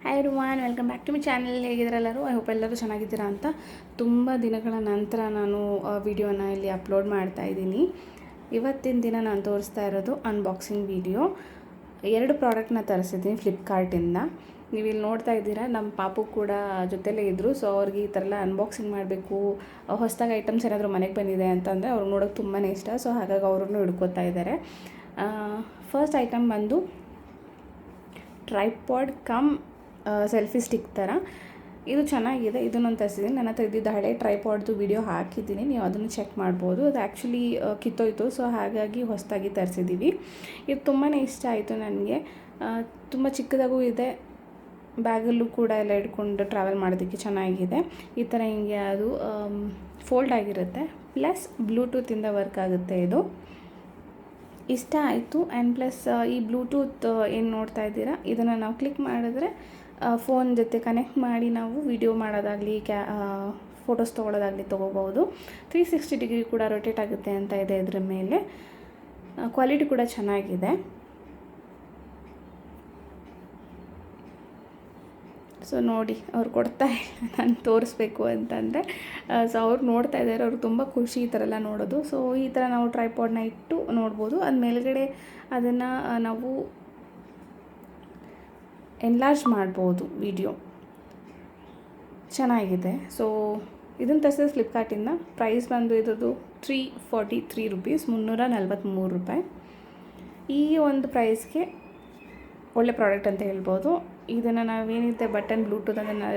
Hi everyone, welcome back to my channel. ಹೇಗಿದ್ರೆಲ್ಲರೂ? I hope ಎಲ್ಲರೂ ಚೆನ್ನಾಗಿದ್ದೀರಾ ಅಂತ. ತುಂಬ ದಿನಗಳ ನಂತರ ನಾನು ವಿಡಿಯೋನ ಇಲ್ಲಿ ಅಪ್ಲೋಡ್ ಮಾಡ್ತಾ ಇದ್ದೀನಿ. ಇವತ್ತಿನ ದಿನ ನಾನು ತೋರಿಸ್ತಾ ಇರೋದು ಅನ್ಬಾಕ್ಸಿಂಗ್ ವಿಡಿಯೋ. 2 ಪ್ರಾಡಕ್ಟ್ನ ತರಿಸಿದ್ದೀನಿ ಫ್ಲಿಪ್ಕಾರ್ಟಿಂದ. ನೀವು ಇಲ್ಲಿ ನೋಡ್ತಾ ಇದ್ದೀರಾ, ನಮ್ಮ ಪಾಪು ಕೂಡ ಜೊತೆಲೇ ಇದ್ದರು. ಸೊ ಅವ್ರಿಗೆ ಈ ಥರ ಎಲ್ಲ ಅನ್ಬಾಕ್ಸಿಂಗ್ ಮಾಡಬೇಕು, ಹೊಸದಾಗಿ ಐಟಮ್ಸ್ ಏನಾದರೂ ಮನೆಗೆ ಬಂದಿದೆ ಅಂತಂದರೆ ಅವ್ರಿಗೆ ನೋಡೋಕೆ ತುಂಬಾ ಇಷ್ಟ. ಸೊ ಹಾಗಾಗಿ ಅವ್ರನ್ನೂ ಹಿಡ್ಕೋತಾ ಇದ್ದಾರೆ. ಫಸ್ಟ್ ಐಟಮ್ ಬಂದು ಟ್ರೈಪಾಡ್ ಕಮ್ ಸೆಲ್ಫಿ ಸ್ಟಿಕ್ ಥರ. ಇದು ಚೆನ್ನಾಗಿದೆ. ಇದನ್ನು ತರಿಸಿದ್ದೀನಿ. ನನ್ನ ಹತ್ರ ಇದ್ದಿದ್ದು ಹಳೆ ಟ್ರೈಪಾಡ್ದು ವಿಡಿಯೋ ಹಾಕಿದ್ದೀನಿ, ನೀವು ಅದನ್ನು ಚೆಕ್ ಮಾಡ್ಬೋದು. ಅದು ಆ್ಯಕ್ಚುಲಿ ಕಿತ್ತೋಯ್ತು. ಸೊ ಹಾಗಾಗಿ ಹೊಸದಾಗಿ ತರಿಸಿದ್ದೀವಿ. ಇದು ತುಂಬಾ ಇಷ್ಟ ಆಯಿತು ನನಗೆ. ತುಂಬ ಚಿಕ್ಕದಾಗೂ ಇದೆ, ಬ್ಯಾಗಲ್ಲೂ ಕೂಡ ಎಲ್ಲ ಇಟ್ಕೊಂಡು ಟ್ರಾವೆಲ್ ಮಾಡೋದಕ್ಕೆ ಚೆನ್ನಾಗಿದೆ. ಈ ಥರ ಹಿಂಗೆ ಅದು ಫೋಲ್ಡ್ ಆಗಿರುತ್ತೆ, ಪ್ಲಸ್ ಬ್ಲೂಟೂತಿಂದ ವರ್ಕ್ ಆಗುತ್ತೆ. ಇದು ಇಷ್ಟ ಆಯಿತು. ಆ್ಯಂಡ್ ಪ್ಲಸ್ ಈ ಬ್ಲೂಟೂತ್ ಏನು ನೋಡ್ತಾ ಇದ್ದೀರಾ, ಇದನ್ನು ನಾವು ಕ್ಲಿಕ್ ಮಾಡಿದ್ರೆ ಫೋನ್ ಜೊತೆ ಕನೆಕ್ಟ್ ಮಾಡಿ ನಾವು ವಿಡಿಯೋ ಮಾಡೋದಾಗಲಿ ಫೋಟೋಸ್ ತೊಗೊಳ್ಳೋದಾಗಲಿ ತೊಗೋಬೋದು. 360 ಡಿಗ್ರಿ ಕೂಡ ರೊಟೇಟ್ ಆಗುತ್ತೆ ಅಂತ ಇದೆ ಇದ್ರ ಮೇಲೆ. ಕ್ವಾಲಿಟಿ ಕೂಡ ಚೆನ್ನಾಗಿದೆ. ಸೊ ನೋಡಿ, ಅವ್ರು ಕೊಡ್ತಾ ಇಲ್ಲ ನಾನು ತೋರಿಸ್ಬೇಕು ಅಂತಂದರೆ. ಸೊ ಅವ್ರು ನೋಡ್ತಾ ಇದ್ದಾರೆ, ಅವ್ರಿಗೆ ತುಂಬ ಖುಷಿ ಈ ಥರ ಎಲ್ಲ ನೋಡೋದು. ಸೊ ಈ ಥರ ನಾವು ಟ್ರೈಪಾಡ್ನ ಇಟ್ಟು ನೋಡ್ಬೋದು. ಅದು ಮೇಲ್ಗಡೆ ಅದನ್ನು ನಾವು ಎನ್ಲಾರ್ಜ್ ಮಾಡ್ಬೋದು. ವಿಡಿಯೋ ಚೆನ್ನಾಗಿದೆ. ಸೊ ಇದನ್ನು ತರಿಸಿದ ಫ್ಲಿಪ್ಕಾರ್ಟಿಂದ. ಪ್ರೈಸ್ ಬಂದು ಇರೋದು 343 ರುಪೀಸ್, 343 ರೂಪಾಯಿ. ಈ ಒಂದು ಪ್ರೈಸ್ಗೆ ಒಳ್ಳೆ ಪ್ರಾಡಕ್ಟ್ ಅಂತ ಹೇಳ್ಬೋದು. ಇದನ್ನು ನಾವೇನಿದೆ ಬಟನ್ ಬ್ಲೂಟೂತ್ ಅದನ್ನು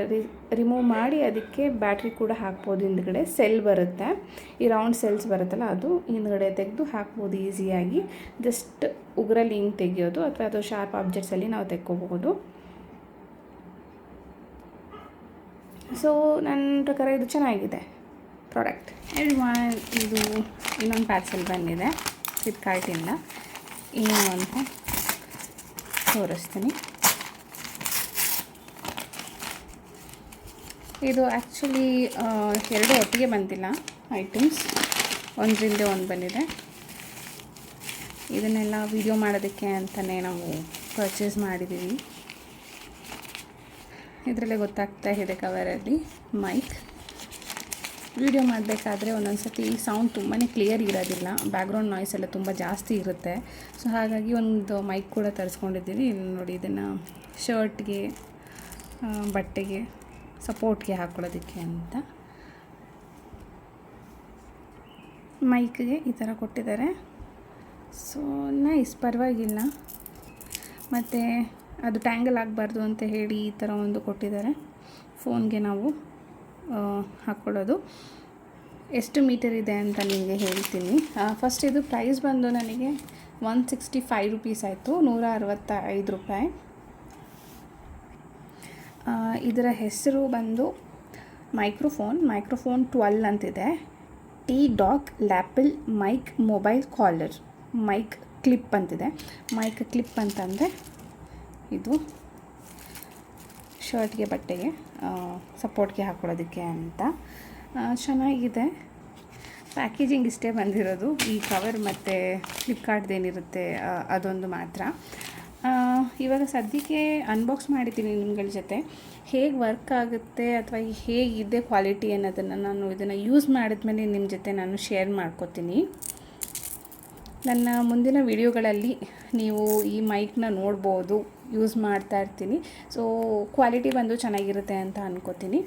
ರಿಮೂವ್ ಮಾಡಿ ಅದಕ್ಕೆ ಬ್ಯಾಟ್ರಿ ಕೂಡ ಹಾಕ್ಬೋದು. ಹಿಂದ್ಗಡೆ ಸೆಲ್ ಬರುತ್ತೆ, ಈ ರೌಂಡ್ ಸೆಲ್ಸ್ ಬರುತ್ತಲ್ಲ, ಅದು ಹಿಂದ್ಗಡೆ ತೆಗೆದು ಹಾಕ್ಬೋದು ಈಸಿಯಾಗಿ. ಜಸ್ಟ್ ಉಗುರಲ್ಲಿ ಹಿಂಗೆ ತೆಗೆಯೋದು, ಅಥವಾ ಅದು ಶಾರ್ಪ್ ಆಬ್ಜೆಕ್ಟ್ಸಲ್ಲಿ ನಾವು ತೆಕ್ಕೋಬಹುದು. ಸೊ ನನ್ನ ಪ್ರಕಾರ ಇದು ಚೆನ್ನಾಗಿದೆ ಪ್ರಾಡಕ್ಟ್. ಎವ್ರಿವಾನ್, ಇದು ಇನ್ನೊಂದು ಪಾರ್ಸೆಲ್ ಬಂದಿದೆ ಫ್ಲಿಪ್ಕಾರ್ಟಿಂದ. ಏನು ಅಂತ ತೋರಿಸ್ತೀನಿ. ಇದು ಆ್ಯಕ್ಚುಲಿ 2 ಒಟ್ಟಿಗೆ ಬಂದಿಲ್ಲ ಐಟಮ್ಸ್, ಒಂದರಿಂದ ಒಂದು ಬಂದಿದೆ. ಇದನ್ನೆಲ್ಲ ವಿಡಿಯೋ ಮಾಡೋದಕ್ಕೆ ಅಂತಲೇ ನಾವು ಪರ್ಚೇಸ್ ಮಾಡಿದ್ದೀವಿ. ಇದರಲ್ಲೇ ಗೊತ್ತಾಗ್ತಾ ಇದೆ ಕವರಲ್ಲಿ ಮೈಕ್. ವಿಡಿಯೋ ಮಾಡಬೇಕಾದ್ರೆ ಒಂದೊಂದು ಸತಿ ಸೌಂಡ್ ತುಂಬಾ ಕ್ಲಿಯರ್ ಇರೋದಿಲ್ಲ, ಬ್ಯಾಕ್ಗ್ರೌಂಡ್ ನಾಯ್ಸ್ ಎಲ್ಲ ತುಂಬ ಜಾಸ್ತಿ ಇರುತ್ತೆ. ಸೊ ಹಾಗಾಗಿ ಒಂದು ಮೈಕ್ ಕೂಡ ತರಿಸ್ಕೊಂಡಿದ್ದೀವಿ. ಇಲ್ಲಿ ನೋಡಿ, ಇದನ್ನು ಶರ್ಟ್ಗೆ, ಬಟ್ಟೆಗೆ, ಸಪೋರ್ಟ್ಗೆ ಹಾಕ್ಕೊಳ್ಳೋದಕ್ಕೆ ಅಂತ ಮೈಕ್ಗೆ ಈ ಥರ ಕೊಟ್ಟಿದ್ದಾರೆ. ಸೊ ನೈಸ್, ಪರವಾಗಿಲ್ಲ. ಮತ್ತು ಅದು ಟ್ಯಾಂಗಲ್ ಆಗಬಾರ್ದು ಅಂತ ಹೇಳಿ ಈ ಥರ ಒಂದು ಕೊಟ್ಟಿದ್ದಾರೆ. ಫೋನ್ಗೆ ನಾವು ಹಾಕ್ಕೊಳ್ಳೋದು. ಎಷ್ಟು ಮೀಟರ್ ಇದೆ ಅಂತ ನಿಮಗೆ ಹೇಳ್ತೀನಿ. ಫಸ್ಟ್ ಇದು ಪ್ರೈಸ್ ಬಂದು ನನಗೆ 165 ರುಪೀಸ್ ಆಯಿತು, 165 ರೂಪಾಯಿ. ಇದರ ಹೆಸರು ಬಂದು ಮೈಕ್ರೋಫೋನ್ 12 ಅಂತಿದೆ. ಟಿ ಡಾಕ್ lapel mic mobile collar mic clip ಅಂತಿದೆ. ಮೈಕ್ ಕ್ಲಿಪ್ ಅಂತಂದರೆ ಇದು ಶರ್ಟ್ಗೆ, ಬಟ್ಟೆಗೆ, ಸಪೋರ್ಟ್ಗೆ ಹಾಕ್ಕೊಳ್ಳೋದಕ್ಕೆ ಅಂತ. ಚೆನ್ನಾಗಿದೆ. ಪ್ಯಾಕೇಜಿಂಗ್ ಇಷ್ಟೇ ಬಂದಿರೋದು. ಈ ಕವರ್ ಮತ್ತು ಫ್ಲಿಪ್ಕಾರ್ಟ್ದೇನಿರುತ್ತೆ ಅದೊಂದು ಮಾತ್ರ. ಇವಾಗ ಸದ್ಯಕ್ಕೆ ಅನ್ಬಾಕ್ಸ್ ಮಾಡಿದ್ದೀನಿ ನಿಮ್ಗಳ ಜೊತೆ. ಹೇಗೆ ವರ್ಕ್ ಆಗುತ್ತೆ ಅಥವಾ ಹೇಗಿದೆ ಕ್ವಾಲಿಟಿ ಅನ್ನೋದನ್ನು ನಾನು ಇದನ್ನು ಯೂಸ್ ಮಾಡಿದ್ಮೇಲೆ ನಿಮ್ಮ ಜೊತೆ ನಾನು ಶೇರ್ ಮಾಡ್ಕೋತೀನಿ. ನನ್ನ ಮುಂದಿನ ವಿಡಿಯೋಗಳಲ್ಲಿ ನೀವು ಈ ಮೈಕ್ನ ನೋಡ್ಬೋದು, ಯೂಸ್ ಮಾಡ್ತಾ ಇರ್ತೀನಿ. ಸೊ ಕ್ವಾಲಿಟಿ ಬಂದು ಚೆನ್ನಾಗಿರುತ್ತೆ ಅಂತ ಅನ್ಕೋತೀನಿ.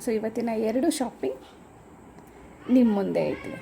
ಸೊ ಇವತ್ತಿನ 2 ಶಾಪಿಂಗ್ ನಿಮ್ಮ ಮುಂದೆ ಐತಿ.